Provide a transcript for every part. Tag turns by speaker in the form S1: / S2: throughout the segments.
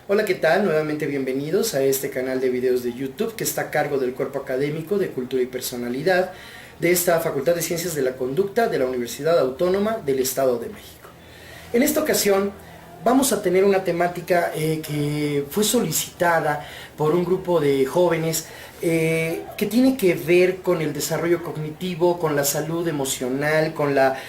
S1: Hola, ¿qué tal? Nuevamente bienvenidos a este canal de videos de YouTube que está a cargo del Cuerpo Académico de Cultura y Personalidad de esta Facultad de Ciencias de la Conducta de la Universidad Autónoma del Estado de México. En esta ocasión vamos a tener una temática que fue solicitada por un grupo de jóvenes que tiene que ver con el desarrollo cognitivo, con la salud emocional, con la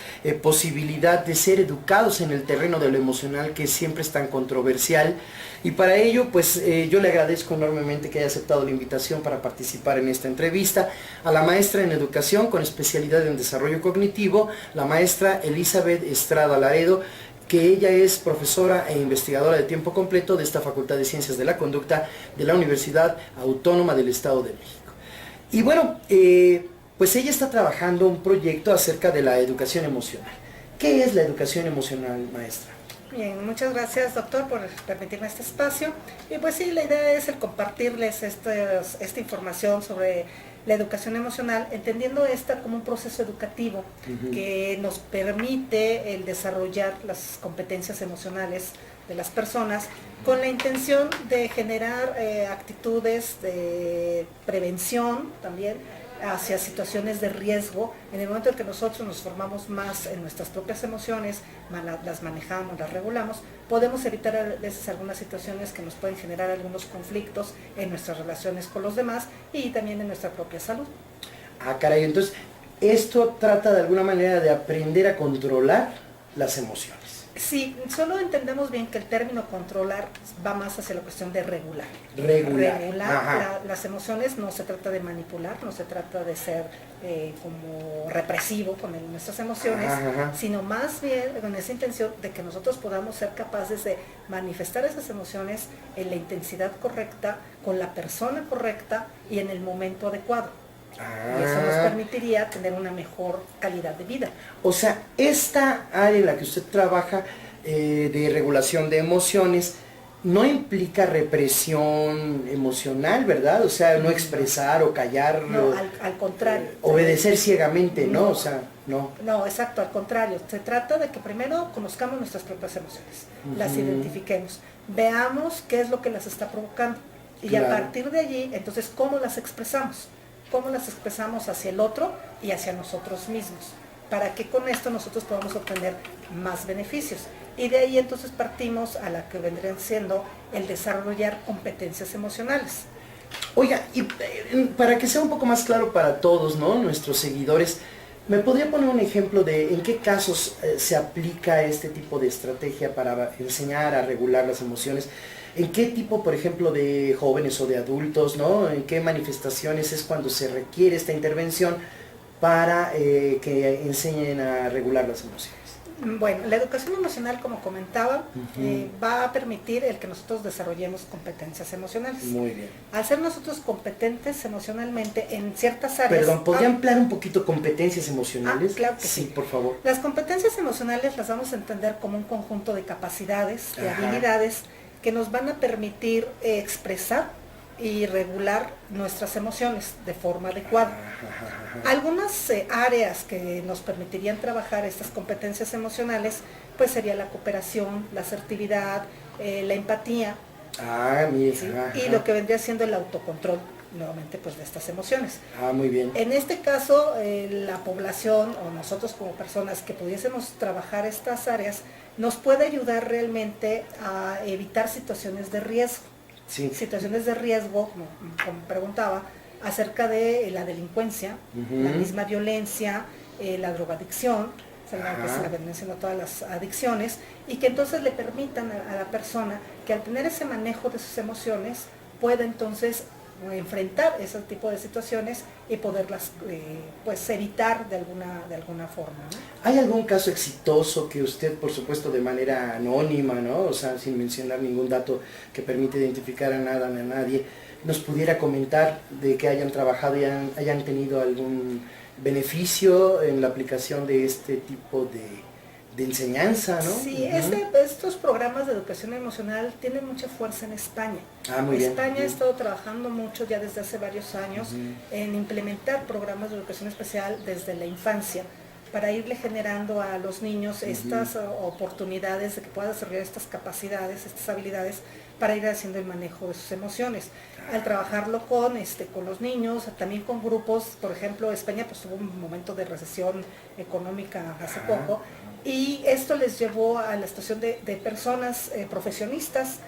S1: posibilidad de ser educados en el terreno de lo emocional, que siempre es tan controversial. Y para ello, pues yo le agradezco enormemente que haya aceptado la invitación para participar en esta entrevista a la maestra en educación con especialidad en desarrollo cognitivo, la maestra Elizabeth Estrada Laredo, que ella es profesora e investigadora de tiempo completo de esta Facultad de Ciencias de la Conducta de la Universidad Autónoma del Estado de México. Y bueno, pues ella está trabajando un proyecto acerca de la educación emocional. ¿Qué es la educación emocional, maestra?
S2: Bien, muchas gracias, doctor, por permitirme este espacio. Y pues sí, la idea es el compartirles esta información sobre la educación emocional, entendiendo esta como un proceso educativo que nos permite el desarrollar las competencias emocionales de las personas con la intención de generar actitudes de prevención también hacia situaciones de riesgo. En el momento en que nosotros nos formamos más en nuestras propias emociones, las manejamos, las regulamos, podemos evitar a veces algunas situaciones que nos pueden generar algunos conflictos en nuestras relaciones con los demás y también en nuestra propia salud.
S1: Ah, caray, entonces esto trata de alguna manera de aprender a controlar las emociones.
S2: Sí, solo entendemos bien que el término controlar va más hacia la cuestión de regular.
S1: Regular.
S2: Las emociones no se trata de manipular, no se trata de ser como represivo con nuestras emociones, sino más bien con esa intención de que nosotros podamos ser capaces de manifestar esas emociones en la intensidad correcta, con la persona correcta y en el momento adecuado. Y eso nos permitiría tener una mejor calidad de vida.
S1: O sea, esta área en la que usted trabaja de regulación de emociones no implica represión emocional, ¿verdad? O sea, no expresar o callar.
S2: No, al contrario.
S1: Obedecer ciegamente, ¿no? O sea, no.
S2: No, exacto, al contrario. Se trata de que primero conozcamos nuestras propias emociones, las identifiquemos, veamos qué es lo que las está provocando. Y a partir de allí, entonces, ¿cómo las expresamos? Cómo las expresamos hacia el otro y hacia nosotros mismos, para que con esto nosotros podamos obtener más beneficios. Y de ahí entonces partimos a la que vendrían siendo el desarrollar competencias emocionales.
S1: Oiga, y para que sea un poco más claro para todos, ¿no?, nuestros seguidores, ¿me podría poner un ejemplo de en qué casos se aplica este tipo de estrategia para enseñar a regular las emociones? ¿En qué tipo, por ejemplo, de jóvenes o de adultos, ¿no? ¿En qué manifestaciones es cuando se requiere esta intervención para que enseñen a regular las emociones?
S2: Bueno, la educación emocional, como comentaba, va a permitir el que nosotros desarrollemos competencias emocionales.
S1: Muy bien.
S2: Al ser nosotros competentes emocionalmente en ciertas áreas...
S1: Perdón, ¿podría ampliar un poquito competencias emocionales?
S2: Claro que
S1: sí. Sí, por favor.
S2: Las competencias emocionales las vamos a entender como un conjunto de capacidades, de habilidades que nos van a permitir expresar y regular nuestras emociones de forma adecuada. Algunas áreas que nos permitirían trabajar estas competencias emocionales, pues sería la cooperación, la asertividad, la empatía,
S1: Mire.
S2: ¿sí? Y lo que vendría siendo el autocontrol, nuevamente, pues de estas emociones.
S1: Muy bien.
S2: En este caso, la población o nosotros como personas que pudiésemos trabajar estas áreas, nos puede ayudar realmente a evitar situaciones de riesgo.
S1: Sí.
S2: Situaciones de riesgo, como preguntaba, acerca de la delincuencia, la misma violencia, la drogadicción, que se la ven mencionando todas las adicciones, y que entonces le permitan a la persona que al tener ese manejo de sus emociones pueda entonces enfrentar ese tipo de situaciones y poderlas pues evitar de alguna forma, ¿no?
S1: ¿Hay algún caso exitoso que usted, por supuesto de manera anónima, ¿no?, o sea, sin mencionar ningún dato que permite identificar a nada ni a nadie, nos pudiera comentar de que hayan trabajado y hayan tenido algún beneficio en la aplicación de este tipo de enseñanza, ¿no?
S2: Sí, estos programas de educación emocional tienen mucha fuerza en España.
S1: Muy bien.
S2: España ha estado trabajando mucho ya desde hace varios años en implementar programas de educación especial desde la infancia, para irle generando a los niños estas oportunidades de que puedan desarrollar estas capacidades, estas habilidades, para ir haciendo el manejo de sus emociones. Al trabajarlo con los niños, también con grupos, por ejemplo, España pues tuvo un momento de recesión económica hace poco, y esto les llevó a la situación de personas profesionistas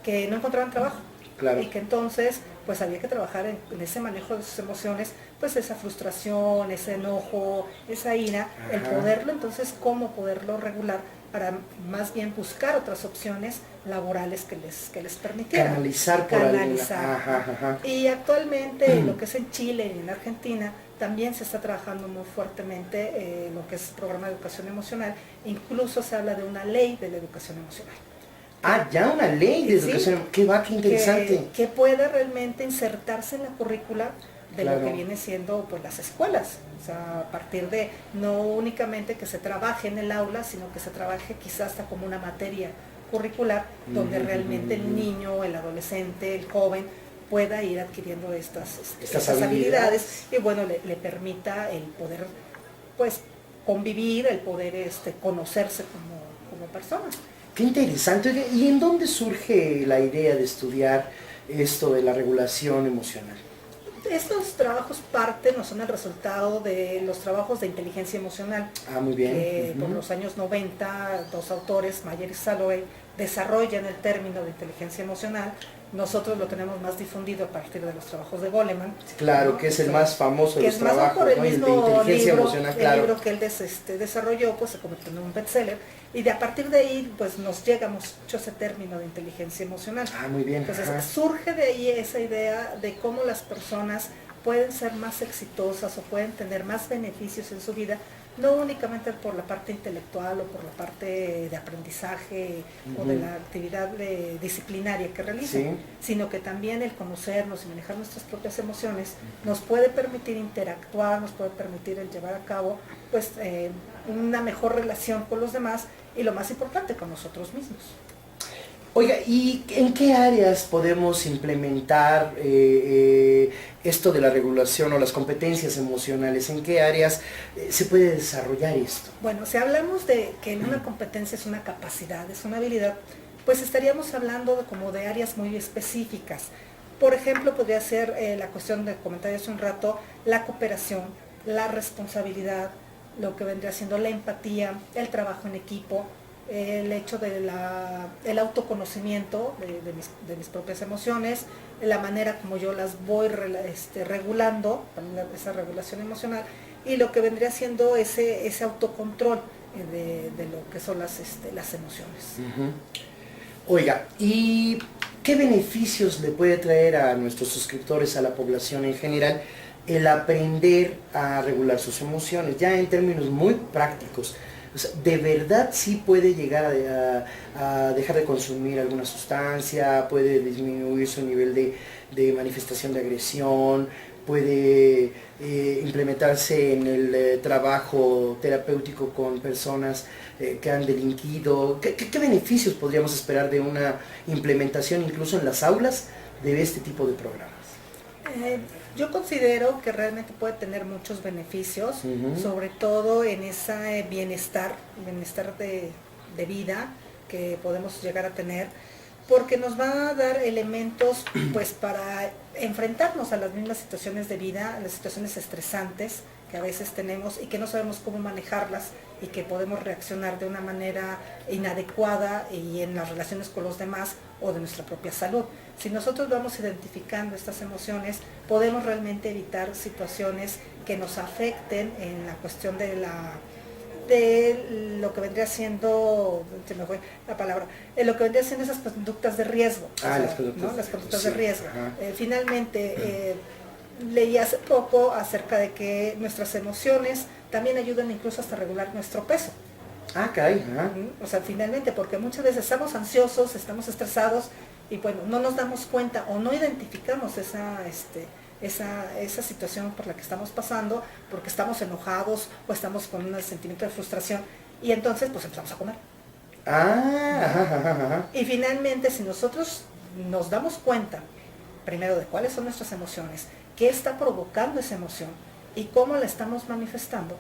S2: que no encontraban trabajo.
S1: Claro.
S2: Y que entonces pues había que trabajar en ese manejo de sus emociones, pues esa frustración, ese enojo, esa ira, el poderlo entonces, cómo poderlo regular para más bien buscar otras opciones laborales que les permitieran.
S1: Canalizar por
S2: Canalizar. Y actualmente lo que es en Chile y en Argentina también se está trabajando muy fuertemente lo que es el programa de educación emocional, incluso se habla de una ley de la educación emocional.
S1: Ya una ley de educación, qué interesante.
S2: Que pueda realmente insertarse en la currícula de lo que viene siendo pues las escuelas, o sea, a partir de no únicamente que se trabaje en el aula, sino que se trabaje quizás hasta como una materia curricular donde realmente el niño, el adolescente, el joven pueda ir adquiriendo estas habilidades y bueno, le permita el poder pues convivir, el poder conocerse como persona.
S1: Qué interesante. ¿Y en dónde surge la idea de estudiar esto de la regulación emocional?
S2: Estos trabajos no son el resultado de los trabajos de inteligencia emocional.
S1: Muy bien.
S2: Que por los años 90, dos autores, Mayer y Salovey, desarrollan el término de inteligencia emocional. Nosotros lo tenemos más difundido a partir de los trabajos de Goleman.
S1: Claro, ¿no? Que es el más famoso de los trabajos,
S2: por el mismo de
S1: inteligencia emocional, claro.
S2: El libro que él desarrolló, pues se convirtió en un bestseller. Y a partir de ahí, pues nos llega mucho ese término de inteligencia emocional.
S1: Muy bien.
S2: Entonces surge de ahí esa idea de cómo las personas pueden ser más exitosas o pueden tener más beneficios en su vida, no únicamente por la parte intelectual o por la parte de aprendizaje o de la actividad disciplinaria que realizan, sino que también el conocernos y manejar nuestras propias emociones nos puede permitir interactuar, nos puede permitir el llevar a cabo pues una mejor relación con los demás y lo más importante, con nosotros mismos.
S1: Oiga, ¿y en qué áreas podemos implementar esto de la regulación o las competencias emocionales? ¿En qué áreas se puede desarrollar esto?
S2: Bueno, si hablamos de que una competencia es una capacidad, es una habilidad, pues estaríamos hablando como de áreas muy específicas. Por ejemplo, podría ser la cuestión de comentar hace un rato, la cooperación, la responsabilidad, lo que vendría siendo la empatía, el trabajo en equipo, el hecho del autoconocimiento de mis propias emociones, la manera como yo las voy regulando, esa regulación emocional, y lo que vendría siendo ese autocontrol de lo que son las emociones.
S1: Oiga, ¿y qué beneficios le puede traer a nuestros suscriptores, a la población en general, el aprender a regular sus emociones, ya en términos muy prácticos? O sea, ¿de verdad sí puede llegar a dejar de consumir alguna sustancia? ¿Puede disminuir su nivel de manifestación de agresión? ¿Puede implementarse en el trabajo terapéutico con personas que han delinquido? ¿Qué beneficios podríamos esperar de una implementación incluso en las aulas de este tipo de programas?
S2: Yo considero que realmente puede tener muchos beneficios, sobre todo en ese bienestar de vida que podemos llegar a tener, porque nos va a dar elementos pues para enfrentarnos a las mismas situaciones de vida, a las situaciones estresantes que a veces tenemos y que no sabemos cómo manejarlas y que podemos reaccionar de una manera inadecuada y en las relaciones con los demás o de nuestra propia salud. Si nosotros vamos identificando estas emociones, podemos realmente evitar situaciones que nos afecten en la cuestión de lo que vendría siendo, se me fue la palabra, lo que vendría siendo esas conductas de riesgo.
S1: Las conductas,
S2: ¿no? Las conductas de riesgo. Finalmente, leí hace poco acerca de que nuestras emociones también ayudan incluso hasta regular nuestro peso.
S1: Caray.
S2: O sea, finalmente, porque muchas veces estamos ansiosos, estamos estresados y bueno, no nos damos cuenta o no identificamos esa situación por la que estamos pasando, porque estamos enojados o estamos con un sentimiento de frustración y entonces pues empezamos a comer. Y finalmente, si nosotros nos damos cuenta primero de cuáles son nuestras emociones, qué está provocando esa emoción y cómo la estamos manifestando,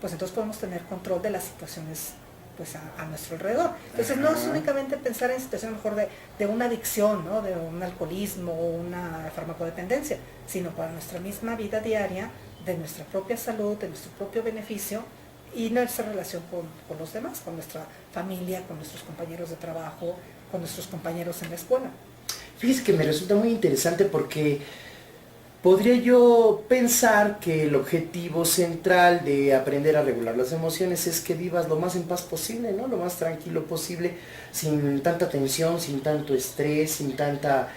S2: pues entonces podemos tener control de las situaciones pues a nuestro alrededor. Entonces no es únicamente pensar en situaciones mejor de una adicción, ¿no? De un alcoholismo o una farmacodependencia, sino para nuestra misma vida diaria, de nuestra propia salud, de nuestro propio beneficio y nuestra relación con los demás, con nuestra familia, con nuestros compañeros de trabajo, con nuestros compañeros en la escuela.
S1: Fíjese que me resulta muy interesante porque podría yo pensar que el objetivo central de aprender a regular las emociones es que vivas lo más en paz posible, ¿no? Lo más tranquilo posible, sin tanta tensión, sin tanto estrés, sin tanta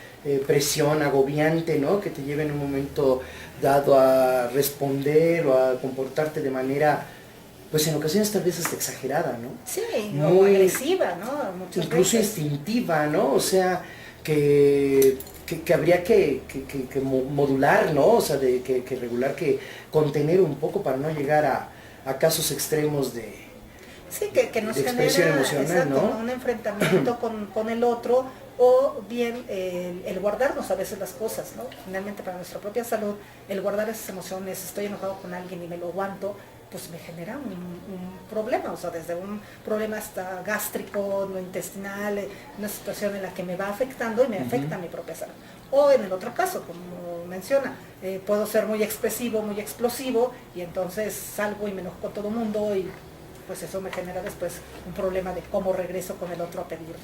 S1: presión agobiante, ¿no? Que te lleve en un momento dado a responder o a comportarte de manera, pues en ocasiones tal vez hasta exagerada, ¿no?
S2: Sí,
S1: muy
S2: o agresiva, ¿no? Muchas
S1: incluso
S2: veces.
S1: instintiva, ¿no? O sea, que habría que modular, ¿no? O sea, que regular, que contener un poco para no llegar a casos extremos de
S2: Sí, que nos
S1: expresión
S2: genera
S1: emocional, ¿no?
S2: un enfrentamiento con el otro, o bien el guardarnos a veces las cosas, ¿no? Finalmente para nuestra propia salud, el guardar esas emociones, estoy enojado con alguien y me lo aguanto, pues me genera un problema, o sea, desde un problema hasta gástrico, no intestinal, una situación en la que me va afectando y me afecta a mi propia salud. O en el otro caso, como menciona, puedo ser muy expresivo, muy explosivo, y entonces salgo y me enojo con todo el mundo, y pues eso me genera después un problema de cómo regreso con el otro a pedir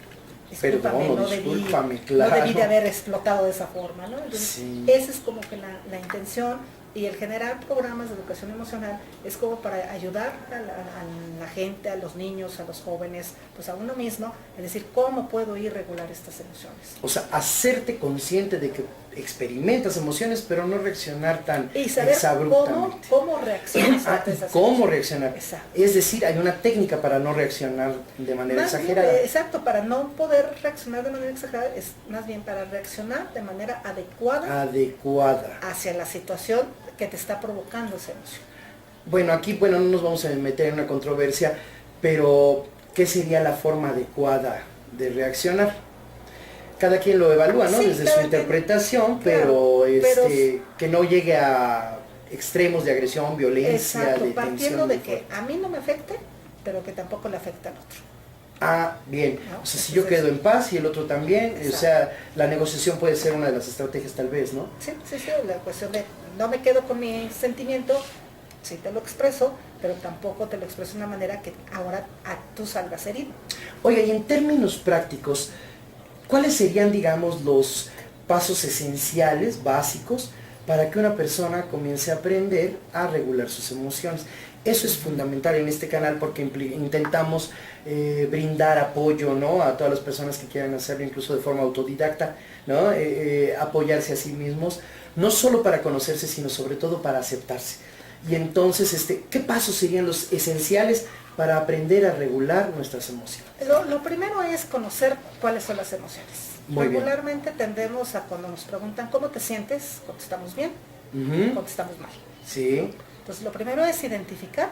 S2: discúlpame,
S1: Perdón, discúlpame, claro.
S2: no debí de haber explotado de esa forma, ¿no? Entonces,
S1: Sí.
S2: esa es como que la intención, y el generar programas de educación emocional es como para ayudar a la gente, a los niños, a los jóvenes, pues a uno mismo, es decir, cómo puedo ir regular estas emociones.
S1: O sea, hacerte consciente de que experimentas emociones, pero no reaccionar tan
S2: Y saber
S1: exabruptamente.
S2: cómo reaccionar ante esas
S1: ¿Cómo
S2: emociones.
S1: reaccionar?
S2: Exacto.
S1: Es decir, hay una técnica para no reaccionar de manera
S2: Más bien,
S1: exagerada.
S2: exacto, para no poder reaccionar de manera exagerada, es más bien para reaccionar de manera
S1: Adecuada.
S2: hacia la situación que te está provocando esa emoción.
S1: Bueno, aquí no nos vamos a meter en una controversia, pero ¿qué sería la forma adecuada de reaccionar? Cada quien lo evalúa, ¿no?
S2: Sí,
S1: desde su interpretación,
S2: claro,
S1: pero que no llegue a extremos de agresión, violencia,
S2: exacto,
S1: de
S2: partiendo
S1: tensión.
S2: de que a mí no me afecte, pero que tampoco le afecta al otro.
S1: Ah, bien.
S2: ¿No?
S1: O sea, si yo quedo en paz y el otro también, o sea, la negociación puede ser una de las estrategias tal vez, ¿no?
S2: Sí, la cuestión de no me quedo con mi sentimiento, sí te lo expreso, pero tampoco te lo expreso de una manera que ahora tú salgas herido.
S1: Oiga, y en términos prácticos, ¿cuáles serían, digamos, los pasos esenciales, básicos, para que una persona comience a aprender a regular sus emociones? Eso es fundamental en este canal porque intentamos brindar apoyo, ¿no? A todas las personas que quieran hacerlo, incluso de forma autodidacta, ¿no? Apoyarse a sí mismos, no solo para conocerse, sino sobre todo para aceptarse. Y entonces, ¿qué pasos serían los esenciales para aprender a regular nuestras emociones?
S2: Lo primero es conocer cuáles son las emociones.
S1: Muy
S2: Regularmente tendemos a, cuando nos preguntan cómo te sientes, contestamos bien, contestamos mal.
S1: Sí.
S2: Entonces, lo primero es identificar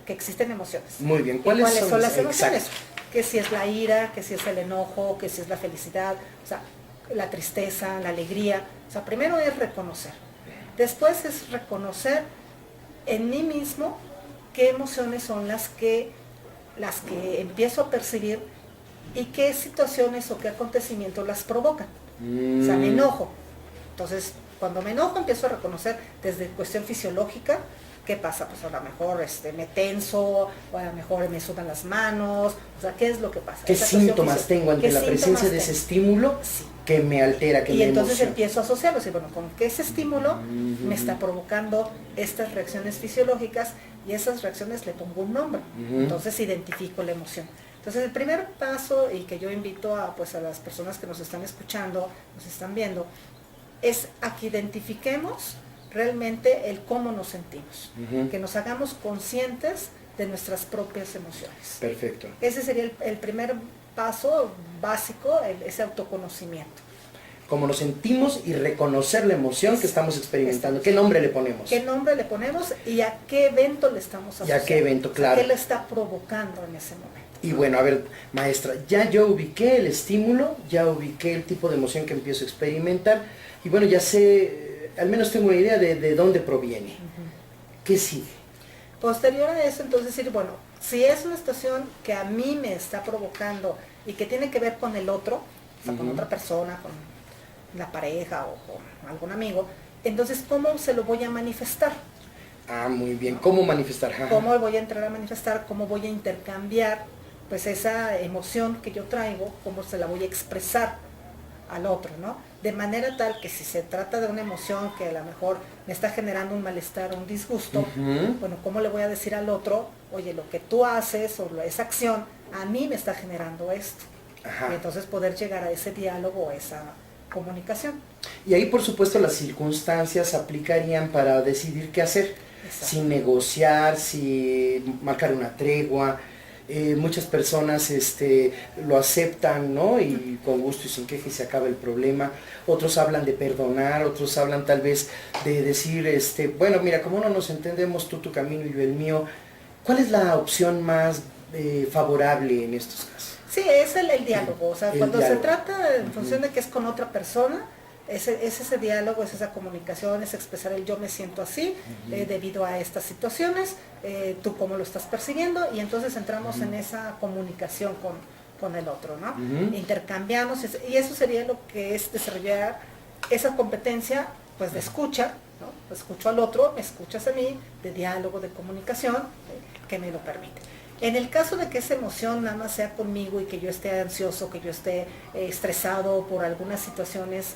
S2: que existen emociones.
S1: Muy bien.
S2: ¿Cuáles son las emociones?
S1: Exacto.
S2: Que si es la ira, que si es el enojo, que si es la felicidad, o sea, la tristeza, la alegría. O sea, primero es reconocer. Después es reconocer en mí mismo qué emociones son las que empiezo a percibir y qué situaciones o qué acontecimientos las provocan. O sea, me enojo. Entonces, cuando me enojo empiezo a reconocer desde cuestión fisiológica. ¿Qué pasa? Pues a lo mejor me tenso, o a lo mejor me sudan las manos, o sea, ¿qué es lo que pasa?
S1: ¿Qué síntomas tengo ante la presencia de ese estímulo que me altera, que me emociona?
S2: Y entonces empiezo a asociarlo, y bueno, con que ese estímulo me está provocando estas reacciones fisiológicas, y esas reacciones le pongo un nombre, entonces identifico la emoción. Entonces el primer paso, y que yo invito a las personas que nos están escuchando, nos están viendo, es a que identifiquemos realmente el cómo nos sentimos, que nos hagamos conscientes de nuestras propias emociones.
S1: Perfecto.
S2: Ese sería el primer paso básico, ese autoconocimiento.
S1: Cómo nos sentimos y reconocer la emoción que estamos experimentando. ¿Qué nombre le ponemos?
S2: ¿Qué nombre le ponemos y a qué evento le estamos asociando?
S1: ¿Y a qué evento? Claro.
S2: ¿Qué le está provocando en ese momento?
S1: Y bueno, a ver, maestra, ya yo ubiqué el estímulo, ya ubiqué el tipo de emoción que empiezo a experimentar, y bueno, ya sé, al menos tengo una idea de dónde proviene. ¿Qué sigue?
S2: Posterior a eso, entonces decir, bueno, si es una situación que a mí me está provocando y que tiene que ver con el otro, o sea, con otra persona, con la pareja o con algún amigo, entonces, ¿cómo se lo voy a manifestar?
S1: Ah, muy bien. ¿Cómo manifestar? Ajá.
S2: ¿Cómo voy a entrar a manifestar? ¿Cómo voy a intercambiar pues esa emoción que yo traigo? ¿Cómo se la voy a expresar al otro, ¿no? De manera tal que si se trata de una emoción que a lo mejor me está generando un malestar o un disgusto, bueno, ¿cómo le voy a decir al otro, oye, lo que tú haces o esa acción a mí me está generando esto? Ajá. Y entonces poder llegar a ese diálogo o esa comunicación.
S1: Y ahí, por supuesto, las circunstancias aplicarían para decidir qué hacer. Exacto. Si negociar, si marcar una tregua. Muchas personas lo aceptan, ¿no? Y con gusto y sin queja y se acaba el problema. Otros hablan de perdonar, otros hablan tal vez de decir, bueno, mira, como no nos entendemos, tú tu camino y yo el mío, ¿cuál es la opción más favorable en estos casos?
S2: Sí, es el diálogo, o sea, cuando diálogo. Se trata en función de que es con otra persona, es ese diálogo, es esa comunicación, es expresar el yo me siento así debido a estas situaciones, tú cómo lo estás percibiendo, y entonces entramos en esa comunicación con el otro, ¿no? Intercambiamos, y eso sería lo que es desarrollar esa competencia pues de escucha, ¿no? Escucho al otro, me escuchas a mí, de diálogo, de comunicación, que me lo permite. En el caso de que esa emoción nada más sea conmigo y que yo esté ansioso, que yo esté estresado por algunas situaciones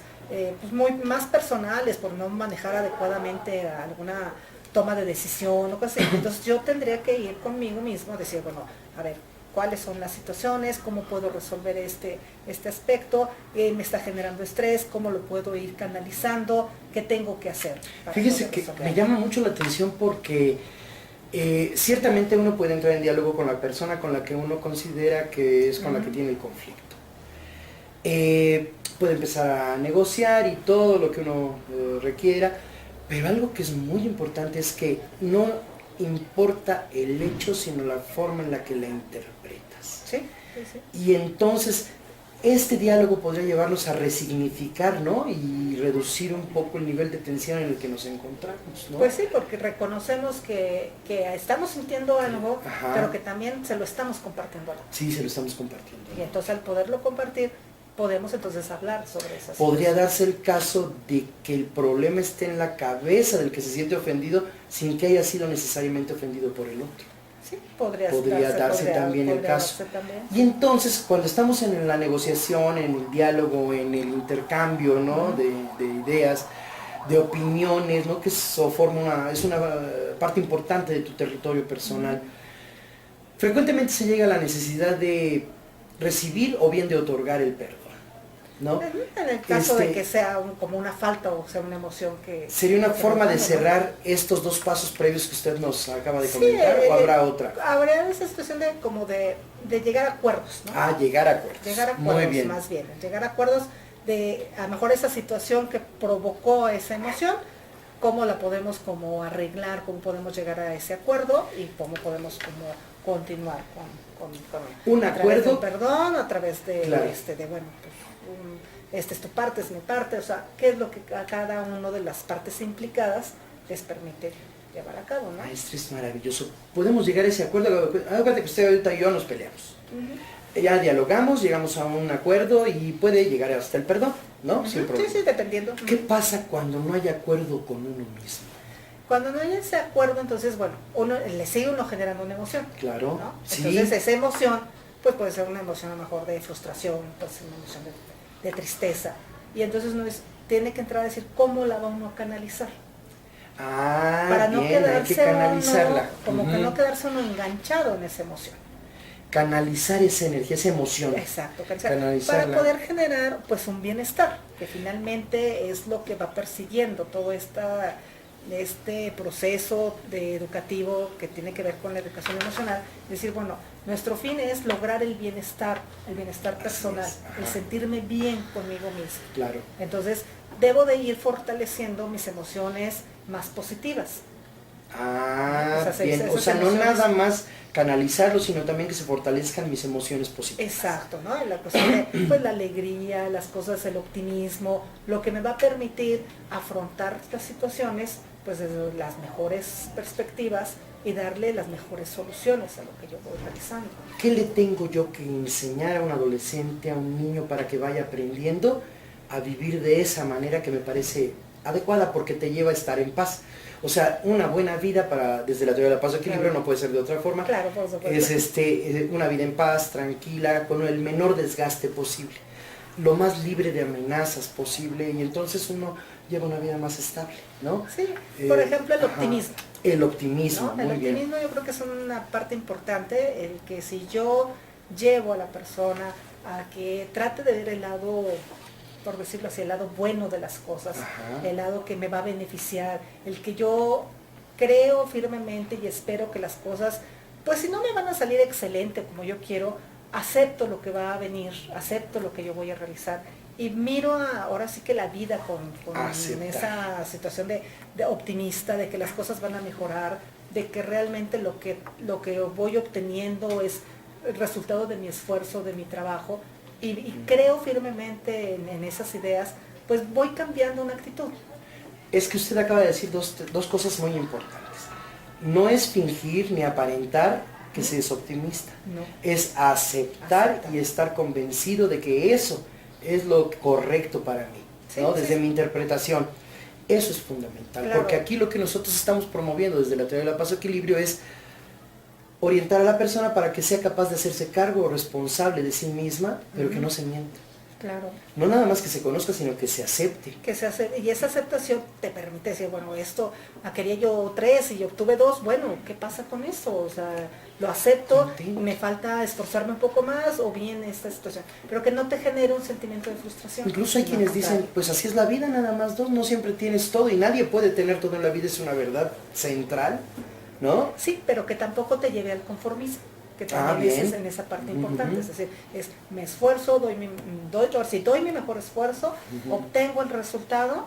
S2: pues muy más personales, por no manejar adecuadamente alguna toma de decisión o cosas así, entonces yo tendría que ir conmigo mismo, decir, bueno, a ver, cuáles son las situaciones, cómo puedo resolver este aspecto, me está generando estrés, cómo lo puedo ir canalizando, qué tengo que hacer.
S1: Fíjese que me llama mucho la atención porque ciertamente uno puede entrar en diálogo con la persona con la que uno considera que es con la que tiene el conflicto. Puede empezar a negociar y todo lo que uno requiera, pero algo que es muy importante es que no importa el hecho, sino la forma en la que la interpretas.
S2: Sí, sí, sí.
S1: Y entonces este diálogo podría llevarnos a resignificar, ¿no? Y reducir un poco el nivel de tensión en el que nos encontramos, ¿no?
S2: Pues sí, porque reconocemos que estamos sintiendo algo, pero que también se lo estamos compartiendo.
S1: Sí, se lo estamos compartiendo.
S2: Y entonces al poderlo compartir, podemos entonces hablar sobre esas
S1: Podría
S2: situaciones.
S1: darse el caso de que el problema esté en la cabeza del que se siente ofendido sin que haya sido necesariamente ofendido por el otro.
S2: Sí, podría
S1: darse también el caso. Y entonces, cuando estamos en la negociación, en el diálogo, en el intercambio, ¿no? de ideas, de opiniones, ¿no? Que eso es una parte importante de tu territorio personal, frecuentemente se llega a la necesidad de recibir o bien de otorgar el perdón, ¿no?
S2: En el caso de que sea como una falta o sea una emoción que...
S1: ¿Sería una forma de cerrar estos dos pasos previos que usted nos acaba de comentar o habrá otra?
S2: Habrá esa situación de como de llegar a acuerdos, ¿no?
S1: Ah, llegar a acuerdos.
S2: Llegar a acuerdos,
S1: muy bien.
S2: Más bien. Llegar a acuerdos de a lo mejor esa situación que provocó esa emoción, cómo la podemos como arreglar, cómo podemos llegar a ese acuerdo y cómo podemos como continuar con
S1: un acuerdo,
S2: a través de perdón, a través de
S1: claro.
S2: de bueno, pues esta es tu parte, es mi parte, o sea, qué es lo que a cada una de las partes implicadas les permite llevar a cabo, ¿no?
S1: Maestra, es maravilloso. Podemos llegar a ese acuerdo. Acuérdate que usted ahorita y yo nos peleamos. Ya dialogamos, llegamos a un acuerdo y puede llegar hasta el perdón, ¿no? Sin problema.
S2: Sí, dependiendo.
S1: ¿Qué pasa cuando no hay acuerdo con uno mismo?
S2: Cuando no hay ese acuerdo, entonces, bueno, le sigue uno generando una emoción.
S1: Claro,
S2: ¿no?
S1: sí.
S2: Entonces, esa emoción, pues puede ser una emoción a lo mejor de frustración, puede ser una emoción de tristeza. Y entonces uno tiene que entrar a decir cómo la va uno a canalizar.
S1: Ah,
S2: para no
S1: bien, hay que canalizarla.
S2: Como que no quedarse uno enganchado en esa emoción.
S1: Canalizar esa energía, esa emoción.
S2: Exacto, para poder generar pues un bienestar, que finalmente es lo que va persiguiendo todo este proceso educativo que tiene que ver con la educación emocional. Es decir, bueno, nuestro fin es lograr el bienestar personal, el sentirme bien conmigo mismo.
S1: Claro.
S2: Entonces, debo de ir fortaleciendo mis emociones más positivas.
S1: Ah, bien, o sea, no nada más canalizarlo, sino también que se fortalezcan mis emociones positivas.
S2: Exacto, ¿no? La cuestión de pues, la alegría, las cosas, el optimismo, lo que me va a permitir afrontar las situaciones pues desde las mejores perspectivas y darle las mejores soluciones a lo que yo voy realizando.
S1: ¿Qué le tengo yo que enseñar a un adolescente, a un niño, para que vaya aprendiendo a vivir de esa manera que me parece adecuada, porque te lleva a estar en paz? O sea, una buena vida desde la teoría de la paz y equilibrio, no puede ser de otra forma.
S2: Claro, por supuesto.
S1: Es una vida en paz, tranquila, con el menor desgaste posible, lo más libre de amenazas posible, y entonces uno lleva una vida más estable, ¿no?
S2: Sí, por ejemplo, el optimismo.
S1: El optimismo,
S2: ¿no? El optimismo yo creo que es una parte importante, el que si yo llevo a la persona a que trate de ver el lado, por decirlo así, el lado bueno de las cosas, el lado que me va a beneficiar, el que yo creo firmemente y espero que las cosas, pues si no me van a salir excelente como yo quiero, acepto lo que va a venir, acepto lo que yo voy a realizar y miro ahora sí que la vida con esa situación de optimista, de que las cosas van a mejorar, de que realmente lo que voy obteniendo es el resultado de mi esfuerzo, de mi trabajo, y creo firmemente en esas ideas, pues voy cambiando una actitud.
S1: Es que usted acaba de decir dos cosas muy importantes. No es fingir ni aparentar que se es optimista. No. Es aceptar y estar convencido de que eso es lo correcto para mí, sí, ¿no? Desde mi interpretación. Eso es fundamental, claro. Porque aquí lo que nosotros estamos promoviendo desde la teoría de la paz y equilibrio es orientar a la persona para que sea capaz de hacerse cargo o responsable de sí misma, pero que no se mienta.
S2: Claro.
S1: No nada más que se conozca, sino que se acepte.
S2: Y esa aceptación te permite decir, bueno, esto, quería yo 3 y yo obtuve 2, bueno, ¿qué pasa con eso? O sea, lo acepto, me falta esforzarme un poco más, o bien esta situación. Pero que no te genere un sentimiento de frustración.
S1: Incluso hay quienes dicen, pues así es la vida, nada más 2, no siempre tienes todo, y nadie puede tener todo en la vida, es una verdad central, ¿no?
S2: Sí, pero que tampoco te lleve al conformismo. Que también es en esa parte importante, es decir, me esfuerzo, si doy mi mejor esfuerzo, obtengo el resultado,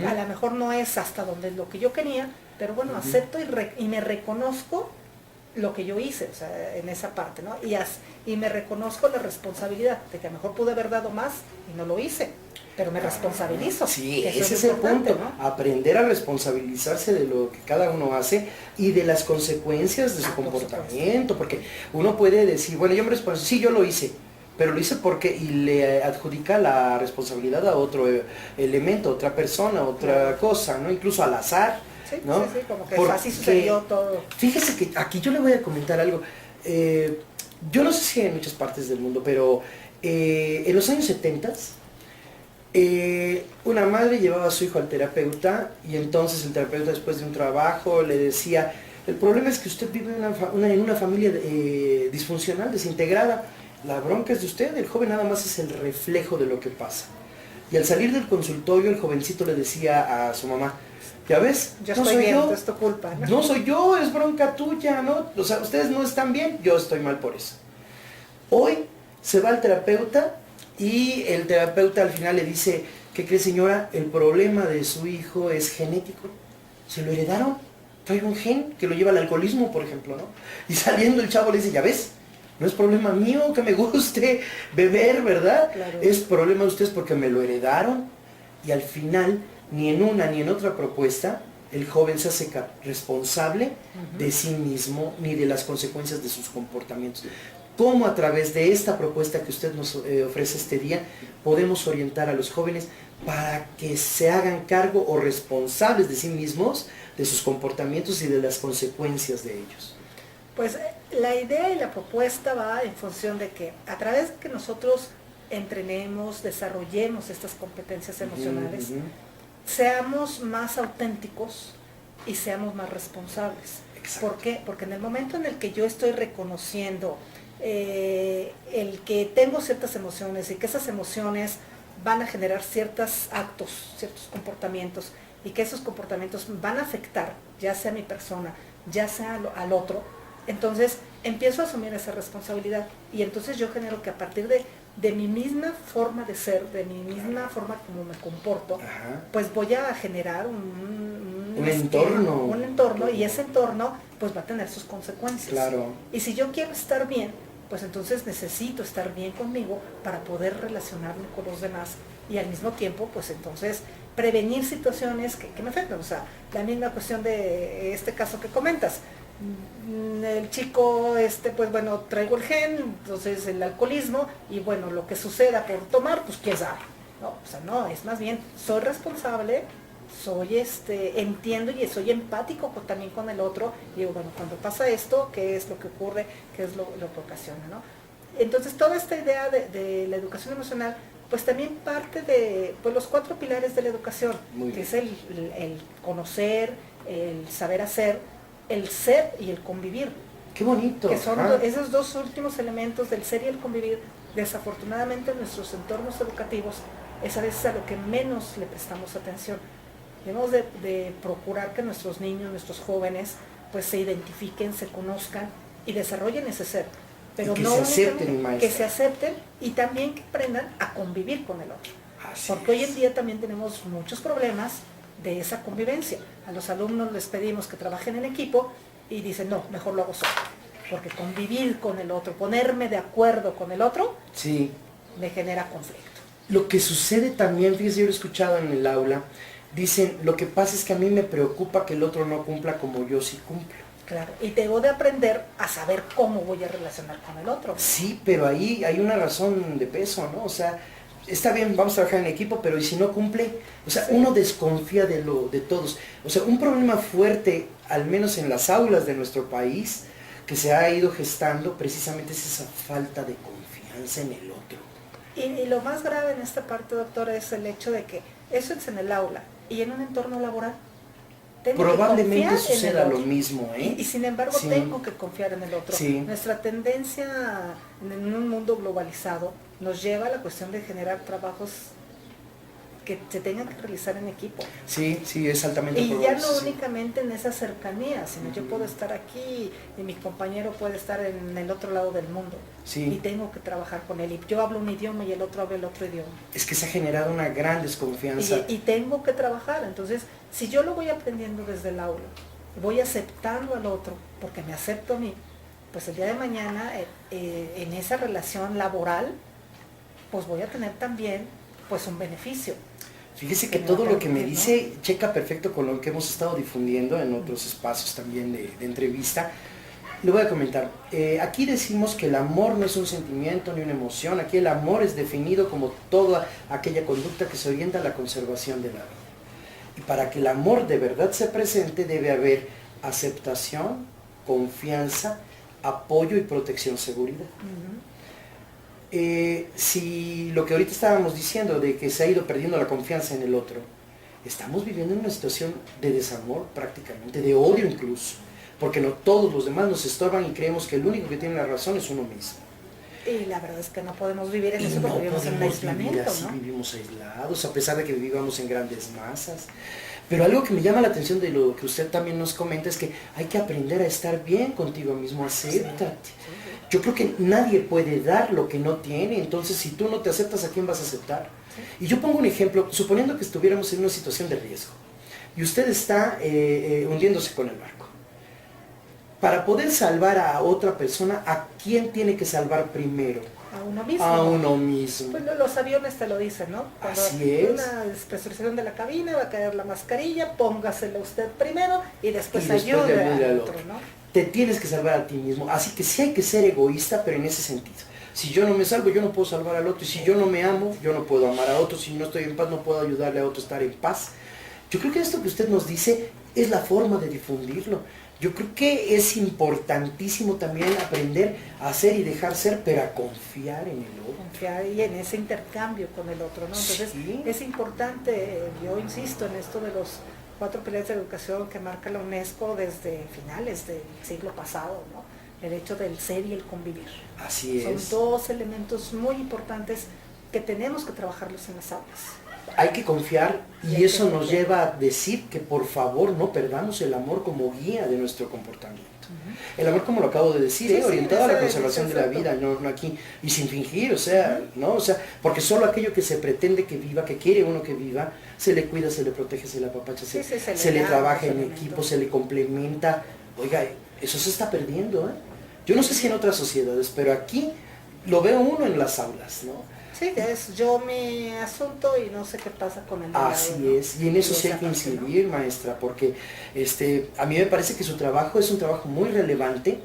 S2: a lo mejor no es hasta donde es lo que yo quería, pero bueno, acepto y me reconozco lo que yo hice, o sea, en esa parte, ¿no? Y me reconozco la responsabilidad de que a lo mejor pude haber dado más y no lo hice, pero me responsabilizo.
S1: Sí, ese es el punto, ¿no? Aprender a responsabilizarse de lo que cada uno hace y de las consecuencias de su comportamiento, porque uno puede decir, bueno, yo me responsabilizo, sí, yo lo hice, pero lo hice porque, y le adjudica la responsabilidad a otro elemento, otra persona, otra cosa, ¿no? Incluso al azar, ¿no?
S2: Sí, como que así sucedió todo.
S1: Fíjese que aquí yo le voy a comentar algo, yo no sé si en muchas partes del mundo, pero en los años 70 una madre llevaba a su hijo al terapeuta y entonces el terapeuta, después de un trabajo, le decía, el problema es que usted vive en una familia disfuncional, desintegrada, la bronca es de usted, el joven nada más es el reflejo de lo que pasa. Y al salir del consultorio el jovencito le decía a su mamá, ya ves,
S2: no soy yo, es tu culpa, ¿no?
S1: No soy yo, es bronca tuya, ¿no? O sea, ustedes no están bien, yo estoy mal por eso. Hoy se va al terapeuta y el terapeuta al final le dice, ¿qué cree, señora? El problema de su hijo es genético. Se lo heredaron. Trae un gen que lo lleva al alcoholismo, por ejemplo, ¿no? Y saliendo el chavo le dice, ya ves, no es problema mío que me guste beber, ¿verdad? Claro. Es problema de ustedes porque me lo heredaron. Y al final, ni en una ni en otra propuesta, el joven se hace responsable de sí mismo ni de las consecuencias de sus comportamientos. ¿Cómo a través de esta propuesta que usted nos ofrece este día podemos orientar a los jóvenes para que se hagan cargo o responsables de sí mismos, de sus comportamientos y de las consecuencias de ellos?
S2: Pues la idea y la propuesta va en función de que a través de que nosotros entrenemos, desarrollemos estas competencias emocionales, seamos más auténticos y seamos más responsables. Exacto. ¿Por qué? Porque en el momento en el que yo estoy reconociendo el que tengo ciertas emociones y que esas emociones van a generar ciertos actos, ciertos comportamientos, y que esos comportamientos van a afectar ya sea a mi persona, ya sea al otro, entonces empiezo a asumir esa responsabilidad y entonces yo genero que a partir de mi misma forma de ser, de mi misma forma como me comporto, pues voy a generar un entorno, y ese entorno pues va a tener sus consecuencias.
S1: Claro.
S2: Y si yo quiero estar bien, pues entonces necesito estar bien conmigo para poder relacionarme con los demás y al mismo tiempo, pues entonces prevenir situaciones que me afectan. O sea, la misma cuestión de este caso que comentas. El chico, pues bueno, traigo el gen, entonces el alcoholismo, y bueno, lo que suceda por tomar, pues quién sabe. No, o sea, no, es más bien, soy responsable, soy entiendo y soy empático también con el otro, y digo, bueno, cuando pasa esto, ¿qué es lo que ocurre? ¿Qué es lo que ocasiona? ¿No? Entonces toda esta idea de la educación emocional, pues también parte de pues, los 4 pilares de la educación, que es el conocer, el saber hacer, el ser y el convivir.
S1: ¡Qué bonito!
S2: Que son esos 2 últimos elementos del ser y el convivir. Desafortunadamente en nuestros entornos educativos es a veces a lo que menos le prestamos atención. Debemos de procurar que nuestros niños, nuestros jóvenes, pues se identifiquen, se conozcan y desarrollen ese ser. Pero
S1: y que
S2: no
S1: se acepten,
S2: que se acepten y también que aprendan a convivir con el otro. Porque hoy en día también tenemos muchos problemas de esa convivencia. A los alumnos les pedimos que trabajen en equipo y dicen, no, mejor lo hago solo. Porque convivir con el otro, ponerme de acuerdo con el otro,
S1: sí,
S2: me genera conflicto.
S1: Lo que sucede también, fíjese, yo lo he escuchado en el aula, dicen, lo que pasa es que a mí me preocupa que el otro no cumpla como yo sí cumplo.
S2: Claro, y debo de aprender a saber cómo voy a relacionar con el otro.
S1: Sí, pero ahí hay una razón de peso, ¿no? O sea, está bien, vamos a trabajar en equipo, pero ¿y si no cumple? O sea, sí, uno desconfía de todos. O sea, un problema fuerte, al menos en las aulas de nuestro país, que se ha ido gestando, precisamente es esa falta de confianza en el otro.
S2: Y lo más grave en esta parte, doctora, es el hecho de que eso es en el aula y en un entorno laboral.
S1: Probablemente suceda lo mismo, ¿eh?
S2: Y sin embargo sí, tengo que confiar en el otro.
S1: Sí.
S2: Nuestra tendencia en un mundo globalizado nos lleva a la cuestión de generar trabajos que se tengan que realizar en equipo.
S1: Sí, sí, es altamente
S2: probable. Y ya no únicamente en esa cercanía, sino yo puedo estar aquí y mi compañero puede estar en el otro lado del mundo.
S1: Sí.
S2: Y tengo que trabajar con él. Y yo hablo un idioma y el otro habla el otro idioma.
S1: Es que se ha generado una gran desconfianza.
S2: Y tengo que trabajar. Entonces, si yo lo voy aprendiendo desde el aula, voy aceptando al otro, porque me acepto a mí, pues el día de mañana, en esa relación laboral, pues voy a tener también pues un beneficio.
S1: Fíjese que todo lo que me dice checa perfecto con lo que hemos estado difundiendo en otros espacios también de entrevista. Le voy a comentar, aquí decimos que el amor no es un sentimiento ni una emoción, aquí el amor es definido como toda aquella conducta que se orienta a la conservación de la vida. Y para que el amor de verdad se presente debe haber aceptación, confianza, apoyo y protección, seguridad. Si lo que ahorita estábamos diciendo de que se ha ido perdiendo la confianza en el otro, estamos viviendo en una situación de desamor prácticamente, de odio incluso, porque no todos los demás nos estorban y creemos que el único que tiene la razón es uno mismo.
S2: Y la verdad es que no podemos vivir en eso porque vivimos en aislamiento,
S1: ¿no? Vivimos aislados, a pesar de que vivamos en grandes masas. Pero algo que me llama la atención de lo que usted también nos comenta es que hay que aprender a estar bien contigo mismo, acéptate. Sí. Yo creo que nadie puede dar lo que no tiene, entonces si tú no te aceptas, ¿a quién vas a aceptar? Sí. Y yo pongo un ejemplo, suponiendo que estuviéramos en una situación de riesgo y usted está hundiéndose con el barco. Para poder salvar a otra persona, ¿a quién tiene que salvar primero?
S2: A uno mismo.
S1: A uno mismo.
S2: Pues los aviones te lo dicen, ¿no? Cuando
S1: así es.
S2: Una despresurización de la cabina, va a caer la mascarilla, póngasela usted primero y después ayude al otro, ¿no?
S1: Te tienes que salvar a ti mismo. Así que sí hay que ser egoísta, pero en ese sentido. Si yo no me salvo, yo no puedo salvar al otro. Y si yo no me amo, yo no puedo amar a otro. Si no estoy en paz, no puedo ayudarle a otro a estar en paz. Yo creo que esto que usted nos dice es la forma de difundirlo. Yo creo que es importantísimo también aprender a hacer y dejar ser, pero a confiar en el otro.
S2: Confiar y en ese intercambio con el otro, ¿no? Entonces sí, es importante, yo insisto en esto de los 4 pilares de educación que marca la UNESCO desde finales del siglo pasado, ¿no? El hecho del ser y el convivir.
S1: Así es.
S2: Son 2 elementos muy importantes que tenemos que trabajarlos en las aulas.
S1: Hay que confiar y eso nos lleva a decir que por favor no perdamos el amor como guía de nuestro comportamiento. El amor, como lo acabo de decir, sí, orientado a la conservación de la vida, no aquí, y sin fingir, o sea, ¿no? O sea, porque solo aquello que se pretende que viva, que quiere uno que viva, se le cuida, se le protege, se le apapacha, se le trabaja en equipo, se le complementa. Oiga, eso se está perdiendo, ¿eh? Yo no sé si en otras sociedades, pero aquí lo veo uno en las aulas, ¿no?
S2: Sí, es yo mi asunto y no sé qué pasa con el de al lado,
S1: Así
S2: ¿no?
S1: es, y en eso
S2: Y
S1: sí hay
S2: esa
S1: que
S2: parte, ¿no?
S1: incidir, maestra, porque a mí me parece que su trabajo es un trabajo muy relevante,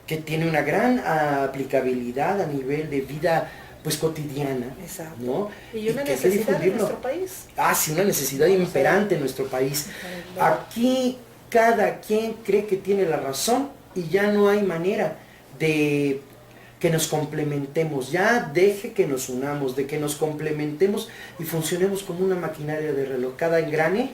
S1: que tiene una gran aplicabilidad a nivel de vida pues cotidiana,
S2: Exacto.
S1: ¿no?
S2: Y una
S1: que hay que
S2: necesidad en
S1: difundirlo.
S2: nuestro país.
S1: Ah, sí, una necesidad
S2: O sea,
S1: imperante en nuestro país.
S2: de-
S1: Aquí cada quien cree que tiene la razón y ya no hay manera de que nos complementemos, ya deje que nos unamos, de que nos complementemos y funcionemos como una maquinaria de reloj, cada engrane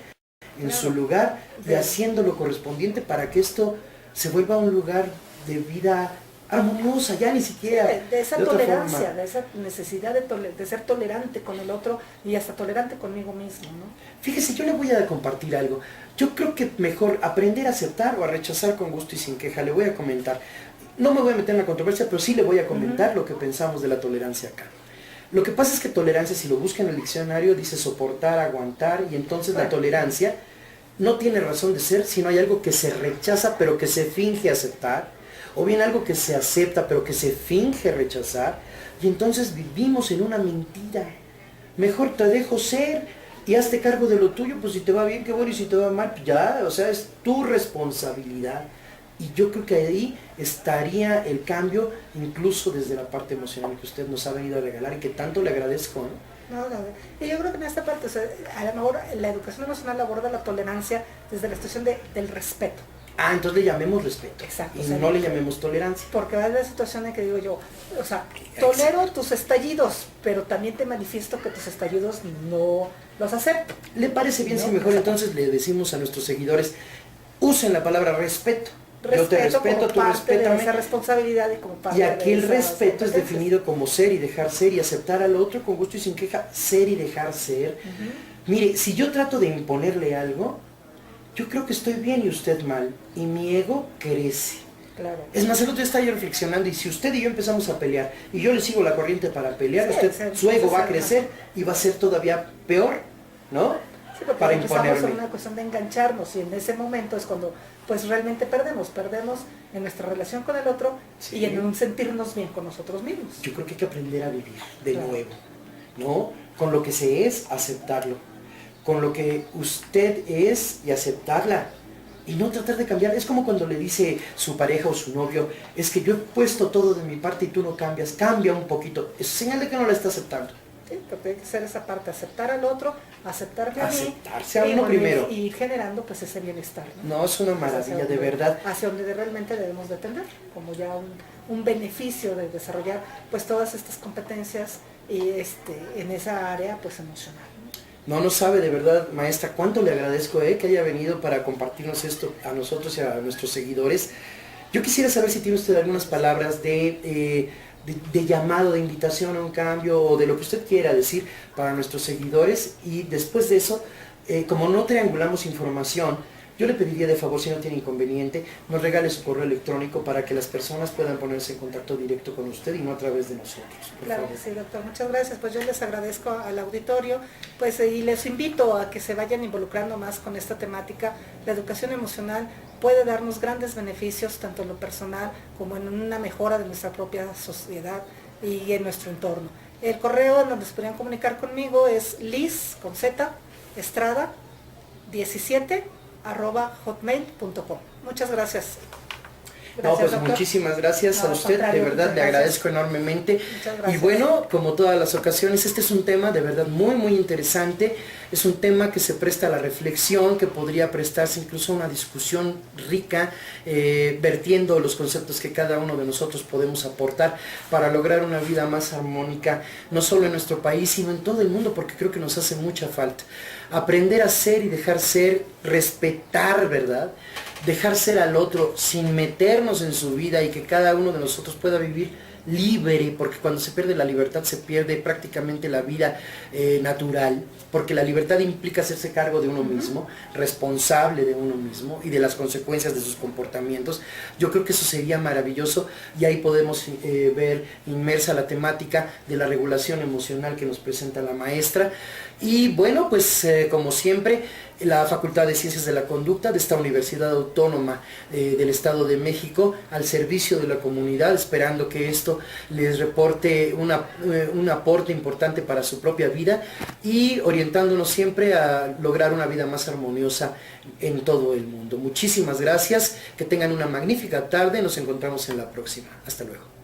S1: en su lugar y haciendo lo correspondiente para que esto se vuelva un lugar de vida armoniosa, ya ni siquiera
S2: de esa
S1: de otra
S2: tolerancia,
S1: forma.
S2: de esa necesidad de ser tolerante con el otro y hasta tolerante conmigo mismo, ¿no?
S1: Fíjese, yo le voy a compartir algo. Yo creo que mejor aprender a aceptar o a rechazar con gusto y sin queja. Le voy a comentar. No me voy a meter en la controversia, pero sí le voy a comentar lo que pensamos de la tolerancia acá. Lo que pasa es que tolerancia, si lo busca en el diccionario, dice soportar, aguantar, y entonces la tolerancia no tiene razón de ser, sino hay algo que se rechaza pero que se finge aceptar, o bien algo que se acepta pero que se finge rechazar, y entonces vivimos en una mentira. Mejor te dejo ser y hazte cargo de lo tuyo, pues si te va bien, qué bueno, y si te va mal, ya, o sea, es tu responsabilidad. Y yo creo que ahí estaría el cambio, incluso desde la parte emocional que usted nos ha venido a regalar y que tanto le agradezco, ¿no?
S2: No, y yo creo que en esta parte, o sea, a lo mejor la educación emocional aborda la tolerancia desde la situación del respeto.
S1: Ah, entonces le llamemos respeto.
S2: Exacto.
S1: Y
S2: O sea,
S1: no le llamemos tolerancia.
S2: Porque va a la situación en que digo yo, o sea, tolero tus estallidos, pero también te manifiesto que tus estallidos no los acepto.
S1: ¿Le parece bien
S2: No,
S1: si mejor
S2: esa
S1: entonces le decimos a nuestros seguidores, usen la palabra respeto? Yo te
S2: Respeto
S1: respeto,
S2: como
S1: tú
S2: parte de
S1: respétame.
S2: esa responsabilidad y como parte
S1: Y aquí
S2: de
S1: el
S2: esas
S1: respeto es
S2: competencias.
S1: definido como ser y dejar ser y aceptar al otro con gusto y sin queja, ser y dejar ser. Mire, si yo trato de imponerle algo, yo creo que estoy bien y usted mal, y mi ego crece.
S2: Claro.
S1: Es más, el otro día estaba yo reflexionando, y si usted y yo empezamos a pelear, y yo le sigo la corriente para pelear,
S2: Sí,
S1: usted, su ego va a crecer y va a ser todavía peor, ¿no?
S2: Sí, porque
S1: Para
S2: empezamos
S1: imponerme.
S2: en una cuestión de engancharnos y en ese momento es cuando pues realmente perdemos en nuestra relación con el otro
S1: Sí.
S2: y en un sentirnos bien con nosotros mismos.
S1: Yo creo que hay que aprender a vivir de
S2: Claro.
S1: nuevo, ¿no? Con lo que se es, aceptarlo. Con lo que usted es y aceptarla. Y no tratar de cambiar. Es como cuando le dice su pareja o su novio, es que yo he puesto todo de mi parte y tú no cambias. Cambia un poquito. Es señal de que no la está aceptando.
S2: Sí, pero tiene que ser esa parte, aceptar al otro, aceptarme a mí.
S1: Aceptarse a
S2: y
S1: uno
S2: bueno,
S1: primero.
S2: Y ir generando pues ese bienestar, ¿no?
S1: No, es una maravilla, de verdad.
S2: Hacia donde realmente debemos de tender, como ya un beneficio de desarrollar pues todas estas competencias y en esa área pues emocional.
S1: No sabe de verdad, maestra, cuánto le agradezco que haya venido para compartirnos esto a nosotros y a nuestros seguidores. Yo quisiera saber si tiene usted algunas palabras de llamado, de invitación a un cambio o de lo que usted quiera decir para nuestros seguidores, y después de eso, como no triangulamos información, yo le pediría de favor, si no tiene inconveniente, nos regale su correo electrónico para que las personas puedan ponerse en contacto directo con usted y no a través de nosotros.
S2: Claro que sí, doctor, muchas gracias. Pues yo les agradezco al auditorio, pues y les invito a que se vayan involucrando más con esta temática. La educación emocional puede darnos grandes beneficios, tanto en lo personal como en una mejora de nuestra propia sociedad y en nuestro entorno. El correo donde se podrían comunicar conmigo es Liz, con Z, Estrada, 17@hotmail.com. Muchas gracias.
S1: No, pues
S2: doctor.
S1: muchísimas gracias
S2: No,
S1: a
S2: al
S1: usted, de
S2: contrario,
S1: verdad
S2: muchas
S1: le
S2: gracias.
S1: agradezco enormemente.
S2: Muchas gracias.
S1: Y bueno, como todas las ocasiones, este es un tema de verdad muy interesante, es un tema que se presta a la reflexión, que podría prestarse incluso a una discusión rica, vertiendo los conceptos que cada uno de nosotros podemos aportar para lograr una vida más armónica, no solo en nuestro país, sino en todo el mundo, porque creo que nos hace mucha falta. Aprender a ser y dejar ser, respetar, ¿verdad? Dejar ser al otro sin meternos en su vida y que cada uno de nosotros pueda vivir libre, porque cuando se pierde la libertad se pierde prácticamente la vida natural, porque la libertad implica hacerse cargo de uno mismo, responsable de uno mismo y de las consecuencias de sus comportamientos. Yo creo que eso sería maravilloso y ahí podemos ver inmersa la temática de la regulación emocional que nos presenta la maestra. Y bueno, pues como siempre, la Facultad de Ciencias de la Conducta de esta Universidad Autónoma del Estado de México al servicio de la comunidad, esperando que esto les reporte un aporte importante para su propia vida y orientándonos siempre a lograr una vida más armoniosa en todo el mundo. Muchísimas gracias, que tengan una magnífica tarde, nos encontramos en la próxima. Hasta luego.